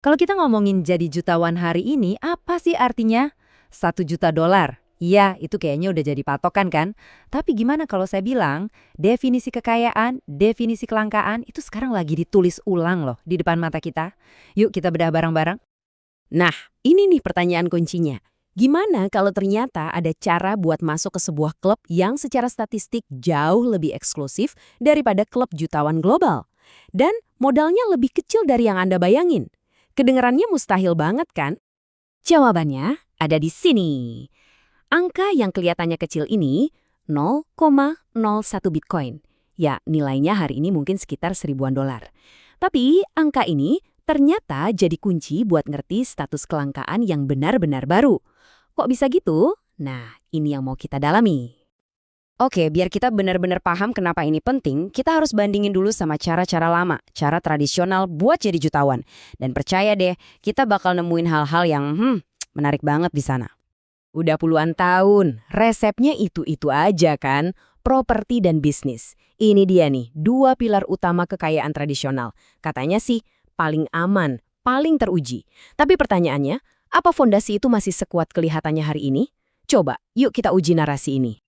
Kalau kita ngomongin jadi jutawan hari ini, apa sih artinya? 1 juta dolar. Iya, itu kayaknya udah jadi patokan kan? Tapi gimana kalau saya bilang, definisi kekayaan, definisi kelangkaan itu sekarang lagi ditulis ulang loh di depan mata kita. Yuk kita bedah bareng-bareng. Nah, ini nih pertanyaan kuncinya. Gimana kalau ternyata ada cara buat masuk ke sebuah klub yang secara statistik jauh lebih eksklusif daripada klub jutawan global? Dan modalnya lebih kecil dari yang Anda bayangin. Kedengarannya mustahil banget kan? Jawabannya ada di sini. Angka yang kelihatannya kecil ini 0,01 Bitcoin. Ya, nilainya hari ini mungkin sekitar seribuan dolar. Tapi angka ini ternyata jadi kunci buat ngerti status kelangkaan yang benar-benar baru. Kok bisa gitu? Nah, ini yang mau kita dalami. Oke, biar kita benar-benar paham kenapa ini penting, kita harus bandingin dulu sama cara-cara lama, cara tradisional buat jadi jutawan. Dan percaya deh, kita bakal nemuin hal-hal yang menarik banget di sana. Udah puluhan tahun, resepnya itu-itu aja kan? Properti dan bisnis. Ini dia nih, dua pilar utama kekayaan tradisional. Katanya sih, paling aman, paling teruji. Tapi pertanyaannya, apa fondasi itu masih sekuat kelihatannya hari ini? Coba, yuk kita uji narasi ini.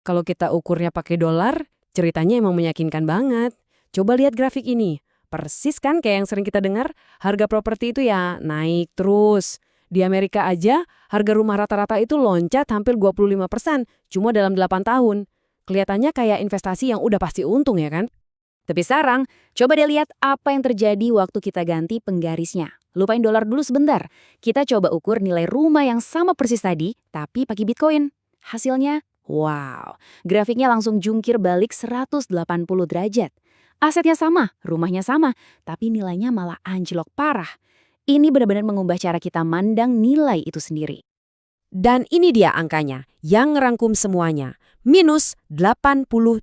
Kalau kita ukurnya pakai dolar, ceritanya emang meyakinkan banget. Coba lihat grafik ini. Persis kan kayak yang sering kita dengar, harga properti itu ya naik terus. Di Amerika aja, harga rumah rata-rata itu loncat hampir 25% cuma dalam 8 tahun. Kelihatannya kayak investasi yang udah pasti untung ya kan? Tapi sekarang, coba deh lihat apa yang terjadi waktu kita ganti penggarisnya. Lupain dolar dulu sebentar. Kita coba ukur nilai rumah yang sama persis tadi, tapi pakai Bitcoin. Hasilnya, wow, grafiknya langsung jungkir balik 180 derajat. Asetnya sama, rumahnya sama, tapi nilainya malah anjlok parah. Ini benar-benar mengubah cara kita mandang nilai itu sendiri. Dan ini dia angkanya, yang ngerangkum semuanya, minus 88%.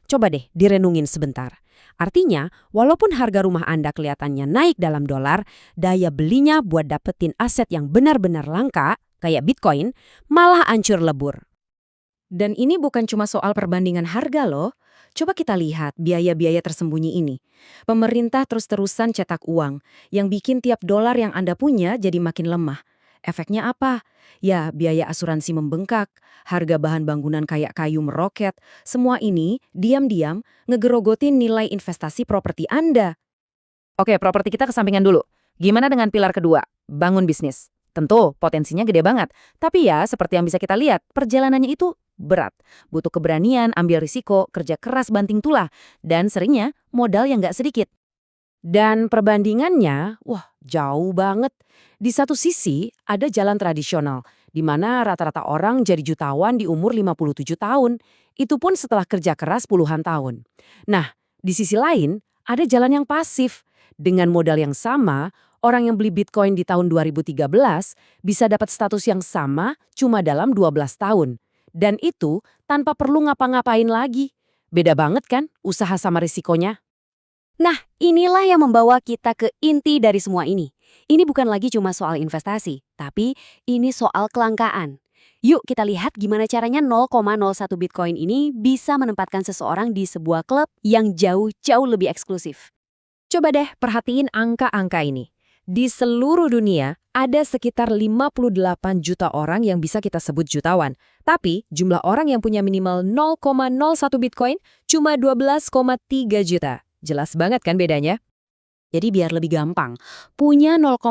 Coba deh direnungin sebentar. Artinya, walaupun harga rumah Anda kelihatannya naik dalam dolar, daya belinya buat dapetin aset yang benar-benar langka, kayak Bitcoin, malah hancur lebur. Dan ini bukan cuma soal perbandingan harga loh. Coba kita lihat biaya-biaya tersembunyi ini. Pemerintah terus-terusan cetak uang, yang bikin tiap dolar yang Anda punya jadi makin lemah. Efeknya apa? Ya, biaya asuransi membengkak, harga bahan bangunan kayak kayu meroket. Semua ini diam-diam ngegerogotin nilai investasi properti Anda. Oke, properti kita kesampingan dulu. Gimana dengan pilar kedua? Bangun bisnis. Tentu, potensinya gede banget. Tapi ya, seperti yang bisa kita lihat, perjalanannya itu berat. Butuh keberanian, ambil risiko, kerja keras banting tulah. Dan seringnya, modal yang nggak sedikit. Dan perbandingannya, wah jauh banget. Di satu sisi, ada jalan tradisional, di mana rata-rata orang jadi jutawan di umur 57 tahun. Itu pun setelah kerja keras puluhan tahun. Nah, di sisi lain, ada jalan yang pasif. Dengan modal yang sama, orang yang beli Bitcoin di tahun 2013 bisa dapat status yang sama cuma dalam 12 tahun. Dan itu tanpa perlu ngapa-ngapain lagi. Beda banget kan usaha sama risikonya? Nah, inilah yang membawa kita ke inti dari semua ini. Ini bukan lagi cuma soal investasi, tapi ini soal kelangkaan. Yuk kita lihat gimana caranya 0,01 Bitcoin ini bisa menempatkan seseorang di sebuah klub yang jauh-jauh lebih eksklusif. Coba deh perhatiin angka-angka ini. Di seluruh dunia, ada sekitar 58 juta orang yang bisa kita sebut jutawan. Tapi, jumlah orang yang punya minimal 0,01 Bitcoin cuma 12,3 juta. Jelas banget kan bedanya? Jadi biar lebih gampang, punya 0,01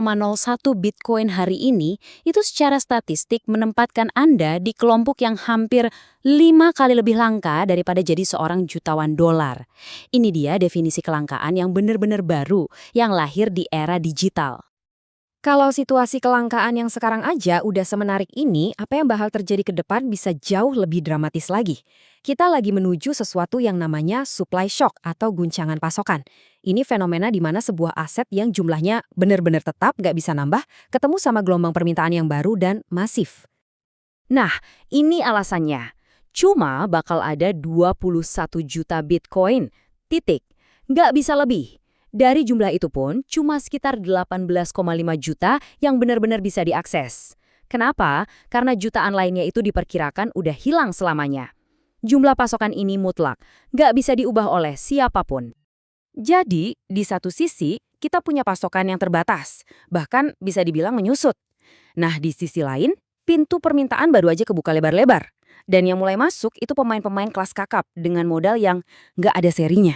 Bitcoin hari ini itu secara statistik menempatkan Anda di kelompok yang hampir 5 kali lebih langka daripada jadi seorang jutawan dolar. Ini dia definisi kelangkaan yang benar-benar baru, yang lahir di era digital. Kalau situasi kelangkaan yang sekarang aja udah semenarik ini, apa yang bakal terjadi ke depan bisa jauh lebih dramatis lagi. Kita lagi menuju sesuatu yang namanya supply shock atau guncangan pasokan. Ini fenomena di mana sebuah aset yang jumlahnya benar-benar tetap nggak bisa nambah, ketemu sama gelombang permintaan yang baru dan masif. Nah, ini alasannya. Cuma bakal ada 21 juta Bitcoin. Titik. Nggak bisa lebih. Dari jumlah itu pun, cuma sekitar 18,5 juta yang benar-benar bisa diakses. Kenapa? Karena jutaan lainnya itu diperkirakan udah hilang selamanya. Jumlah pasokan ini mutlak, nggak bisa diubah oleh siapapun. Jadi, di satu sisi, kita punya pasokan yang terbatas, bahkan bisa dibilang menyusut. Nah, di sisi lain, pintu permintaan baru aja kebuka lebar-lebar. Dan yang mulai masuk itu pemain-pemain kelas kakap dengan modal yang nggak ada serinya.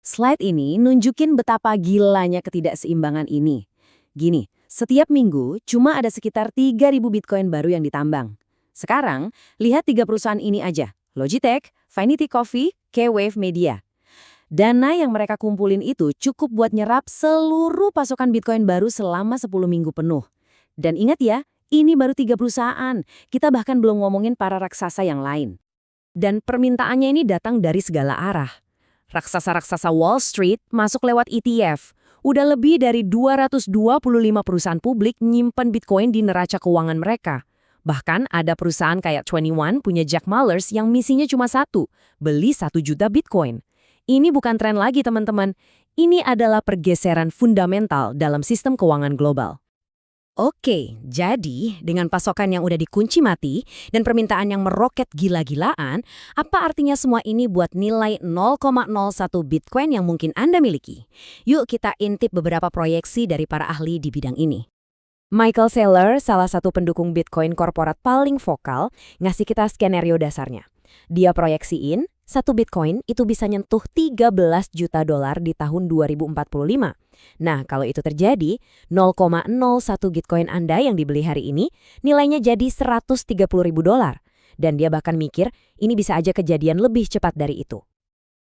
Slide ini nunjukin betapa gilanya ketidakseimbangan ini. Gini, setiap minggu cuma ada sekitar 3.000 Bitcoin baru yang ditambang. Sekarang, lihat 3 perusahaan ini aja. Logitech, Vanity Coffee, K-Wave Media. Dana yang mereka kumpulin itu cukup buat nyerap seluruh pasokan Bitcoin baru selama 10 minggu penuh. Dan ingat ya, ini baru 3 perusahaan. Kita bahkan belum ngomongin para raksasa yang lain. Dan permintaannya ini datang dari segala arah. Raksasa-raksasa Wall Street masuk lewat ETF. Udah lebih dari 225 perusahaan publik nyimpen Bitcoin di neraca keuangan mereka. Bahkan ada perusahaan kayak 21 punya Jack Mallers yang misinya cuma satu, beli 1 juta Bitcoin. Ini bukan tren lagi teman-teman. Ini adalah pergeseran fundamental dalam sistem keuangan global. Oke, jadi dengan pasokan yang udah dikunci mati dan permintaan yang meroket gila-gilaan, apa artinya semua ini buat nilai 0,01 Bitcoin yang mungkin Anda miliki? Yuk kita intip beberapa proyeksi dari para ahli di bidang ini. Michael Saylor, salah satu pendukung Bitcoin korporat paling vokal, ngasih kita skenario dasarnya. Dia proyeksiin, 1 Bitcoin itu bisa nyentuh 13 juta dolar di tahun 2045. Nah, kalau itu terjadi, 0,01 Bitcoin Anda yang dibeli hari ini nilainya jadi 130.000 dolar. Dan dia bahkan mikir ini bisa aja kejadian lebih cepat dari itu.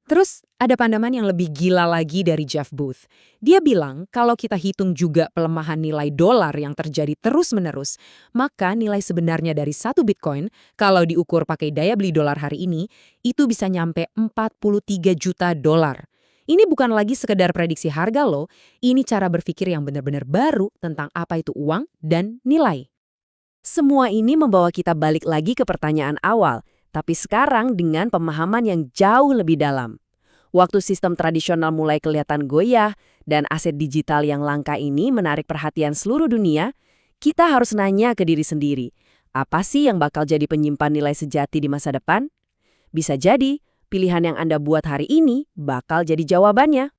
Terus ada pandangan yang lebih gila lagi dari Jeff Booth. Dia bilang kalau kita hitung juga pelemahan nilai dolar yang terjadi terus-menerus, maka nilai sebenarnya dari 1 Bitcoin, kalau diukur pakai daya beli dolar hari ini, itu bisa nyampe 43 juta dolar. Ini bukan lagi sekedar prediksi harga loh, ini cara berpikir yang benar-benar baru tentang apa itu uang dan nilai. Semua ini membawa kita balik lagi ke pertanyaan awal, tapi sekarang dengan pemahaman yang jauh lebih dalam. Waktu sistem tradisional mulai kelihatan goyah dan aset digital yang langka ini menarik perhatian seluruh dunia, kita harus nanya ke diri sendiri, apa sih yang bakal jadi penyimpan nilai sejati di masa depan? Bisa jadi, pilihan yang Anda buat hari ini bakal jadi jawabannya.